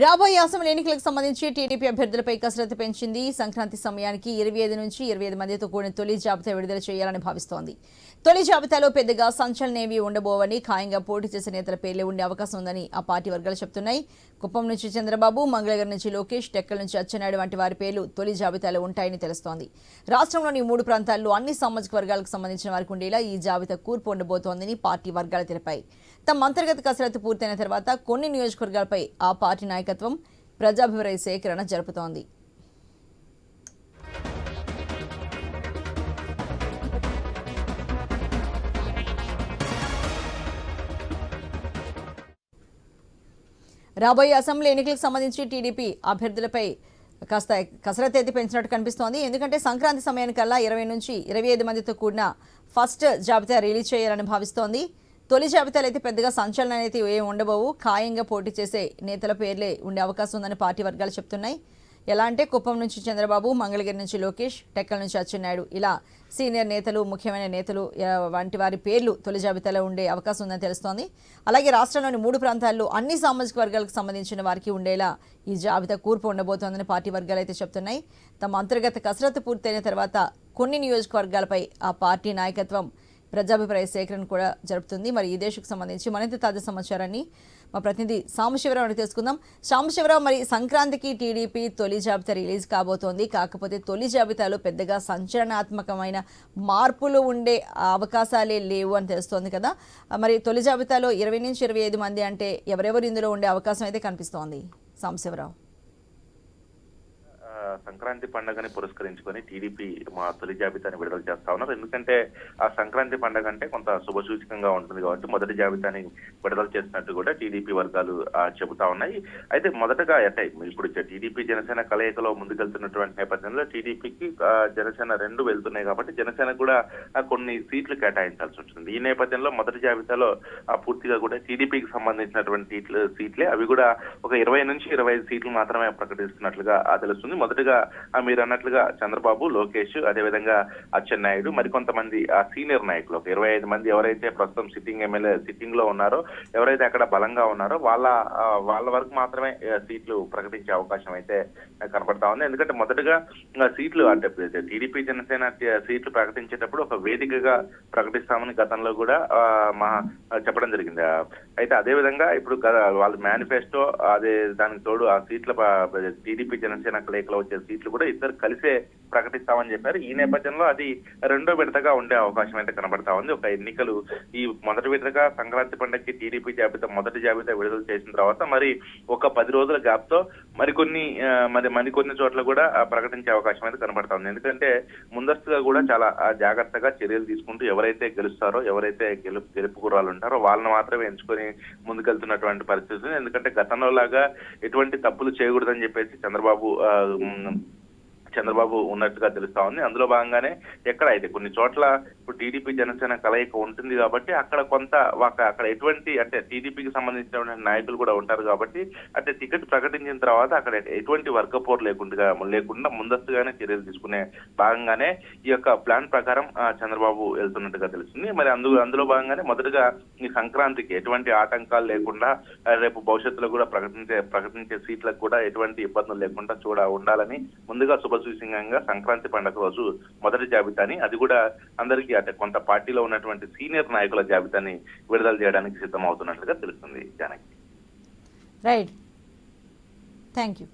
రాబోయే అసెంబ్లీ ఎన్నికలకు సంబంధించి టీడీపీ అభ్యర్థులపై కసరత్తు పెంచింది. సంక్రాంతి సమయానికి 25 నుంచి 25 మందితో కూడిన తొలి జాబితా విడుదల చేయాలని భావిస్తోంది. తొలి జాబితాలో పెద్దగా సంచలనేవి ఉండబోవని, ఖాయంగా పోటీ చేసే నేతల పేర్లే ఉండే అవకాశం ఉందని ఆ పార్టీ వర్గాలు చెబుతున్నాయి. కుప్పం నుంచి చంద్రబాబు, మంగళగిరి నుంచి లోకేష్, టెక్కల నుంచి అచ్చెన్నాయుడు వంటి వారి పేర్లు తొలి జాబితాలో ఉంటాయని తెలుస్తోంది. రాష్ట్రంలోని 3 ప్రాంతాల్లో అన్ని సామాజిక వర్గాలకు సంబంధించిన వారికి ఉండేలా ఈ జాబితా కూర్పు ఉండబోతోందని పార్టీ వర్గాలు తెలిపాయి. తమ అంతర్గత కసరత్తు పూర్తయిన తర్వాత కొన్ని నియోజకవర్గాలపై ఆ పార్టీ నాయకత్వం ప్రజాభిప్రాయ సేకరణ జరుపుతోంది. రాబోయే అసెంబ్లీ ఎన్నికలకు సంబంధించి టీడీపీ అభ్యర్థులపై కాస్త కసరత్తు అయితే పెంచినట్టు కనిపిస్తోంది. ఎందుకంటే సంక్రాంతి సమయానికల్లా 20 నుంచి 25 మందితో కూడిన ఫస్ట్ జాబితా రిలీజ్ చేయాలని భావిస్తోంది. తొలి జాబితాలు అయితే పెద్దగా సంచలనాలు అయితే ఏం ఉండబోవు. ఖాయంగా పోటీ చేసే నేతల పేర్లే ఉండే అవకాశం ఉందని పార్టీ వర్గాలు చెప్తున్నాయి. ఎలా అంటే కుప్పం నుంచి చంద్రబాబు, మంగళగిరి నుంచి లోకేష్, టెక్కల నుంచి అచ్చెన్నాయుడు ఇలా సీనియర్ నేతలు, ముఖ్యమైన నేతలు వంటి వారి పేర్లు తొలి జాబితాలో ఉండే అవకాశం ఉందని తెలుస్తోంది. అలాగే రాష్ట్రంలోని 3 ప్రాంతాల్లో అన్ని సామాజిక వర్గాలకు సంబంధించిన వారికి ఉండేలా ఈ జాబితా కూర్పు ఉండబోతోందని పార్టీ వర్గాలు అయితే చెప్తున్నాయి. తమ అంతర్గత కసరత్తు పూర్తయిన తర్వాత కొన్ని నియోజకవర్గాలపై ఆ పార్టీ నాయకత్వం ప్రజాభిప్రాయ సేకరణ కూడా జరుపుతుంది. మరి ఈ దేశకు సంబంధించి మరింత తాజా సమాచారాన్ని మా ప్రతినిధి సాంబశివరావు తెలుసుకుందాం. సాంబశివరావు, మరి సంక్రాంతికి టీడీపీ తొలి జాబితా రిలీజ్ కాబోతోంది. కాకపోతే తొలి జాబితాలో పెద్దగా సంచలనాత్మకమైన మార్పులు ఉండే అవకాశాలే లేవు అని తెలుస్తోంది కదా. మరి తొలి జాబితాలో 20 నుంచి 25 మంది అంటే ఎవరెవరు ఇందులో ఉండే అవకాశం అయితే కనిపిస్తోంది సాంబశివరావు? సంక్రాంతి పండుగని పురస్కరించుకొని టీడీపీ మా తొలి జాబితాని విడుదల చేస్తా ఉన్నారు. ఎందుకంటే ఆ సంక్రాంతి పండుగ అంటే కొంత శుభసూచకంగా ఉంటుంది కాబట్టి మొదటి జాబితాని విడుదల చేసినట్టు కూడా టీడీపీ వర్గాలు చెబుతా ఉన్నాయి. అయితే మొదటగా అంటే ఇప్పుడు టీడీపీ జనసేన కలయికలో ముందుకెళ్తున్నటువంటి నేపథ్యంలో టీడీపీకి జనసేన 2 వెళ్తున్నాయి కాబట్టి జనసేన కూడా కొన్ని సీట్లు కేటాయించాల్సి ఉంటుంది. ఈ నేపథ్యంలో మొదటి జాబితాలో పూర్తిగా కూడా టీడీపీకి సంబంధించినటువంటి సీట్లే, అవి కూడా ఒక 20 నుంచి 25 సీట్లు మాత్రమే ప్రకటిస్తున్నట్లుగా తెలుస్తుంది. మొదటగా మీరు అన్నట్లుగా చంద్రబాబు, లోకేష్, అదేవిధంగా అచ్చెన్నాయుడు, మరికొంతమంది సీనియర్ నాయకులు 25 మంది ఎవరైతే ప్రస్తుతం సిట్టింగ్ లో ఉన్నారో, ఎవరైతే అక్కడ బలంగా ఉన్నారో వాళ్ళ వరకు మాత్రమే సీట్లు ప్రకటించే అవకాశం అయితే కనపడతా ఉంది. ఎందుకంటే మొదటగా సీట్లు అంటే టీడీపీ జనసేన సీట్లు ప్రకటించేటప్పుడు ఒక వేదికగా ప్రకటిస్తామని గతంలో కూడా చెప్పడం జరిగింది. అయితే అదేవిధంగా ఇప్పుడు వాళ్ళ మేనిఫెస్టో అదే దానికి తోడు ఆ సీట్ల టీడీపీ జనసేన కలయికలో వచ్చే సీట్లు కూడా ఇద్దరు కలిసే ప్రకటిస్తామని చెప్పారు. ఈ నేపథ్యంలో అది 2వ విడతగా ఉండే అవకాశం అయితే కనబడతా ఉంది. ఒక ఎన్నికలు ఈ మొదటి విడతగా సంక్రాంతి పండుగకి టీడీపీ జాబితా మొదటి జాబితా విడుదల చేసిన తర్వాత మరి ఒక 10 రోజుల గ్యాప్ తో మరికొన్ని చోట్ల కూడా ప్రకటించే అవకాశం అయితే కనబడతా ఉంది. ఎందుకంటే ముందస్తుగా కూడా చాలా జాగ్రత్తగా చర్యలు తీసుకుంటూ ఎవరైతే గెలుస్తారో, ఎవరైతే గెలుపు గుర్రాలు ఉంటారో వాళ్ళని మాత్రమే ఎంచుకొని ముందుకెళ్తున్నటువంటి పరిస్థితి. ఎందుకంటే గతంలో లాగా ఎటువంటి తప్పులు చేయకూడదని చెప్పేసి చంద్రబాబు ఉన్నట్టుగా తెలుస్తా ఉంది. అందులో భాగంగానే ఎక్కడైతే కొన్ని చోట్ల ఇప్పుడు టీడీపీ జనసేన కలయిక ఉంటుంది కాబట్టి అక్కడ ఎటువంటి అంటే టీడీపీకి సంబంధించినటువంటి నాయకులు కూడా ఉంటారు కాబట్టి అంటే టికెట్ ప్రకటించిన తర్వాత అక్కడ ఎటువంటి వర్గపోరు లేకుండా ముందస్తుగానే చర్యలు తీసుకునే భాగంగానే ఈ యొక్క ప్లాన్ ప్రకారం చంద్రబాబు వెళ్తున్నట్టుగా తెలుస్తుంది. మరి అందులో భాగంగానే మొదటగా ఈ సంక్రాంతికి ఎటువంటి ఆటంకాలు లేకుండా రేపు భవిష్యత్తులో కూడా ప్రకటించే సీట్లకు కూడా ఎటువంటి ఇబ్బందులు లేకుండా ఉండాలని ముందుగా శుభసూచకంగా సంక్రాంతి పండుగ రోజు మొదటి జాబితాని, అది కూడా అందరికీ అంటే కొంత పార్టీలో ఉన్నటువంటి సీనియర్ నాయకుల జాబితాని విడుదల చేయడానికి సిద్ధమవుతున్నట్లుగా తెలుస్తుంది. జానకి. Right, thank you.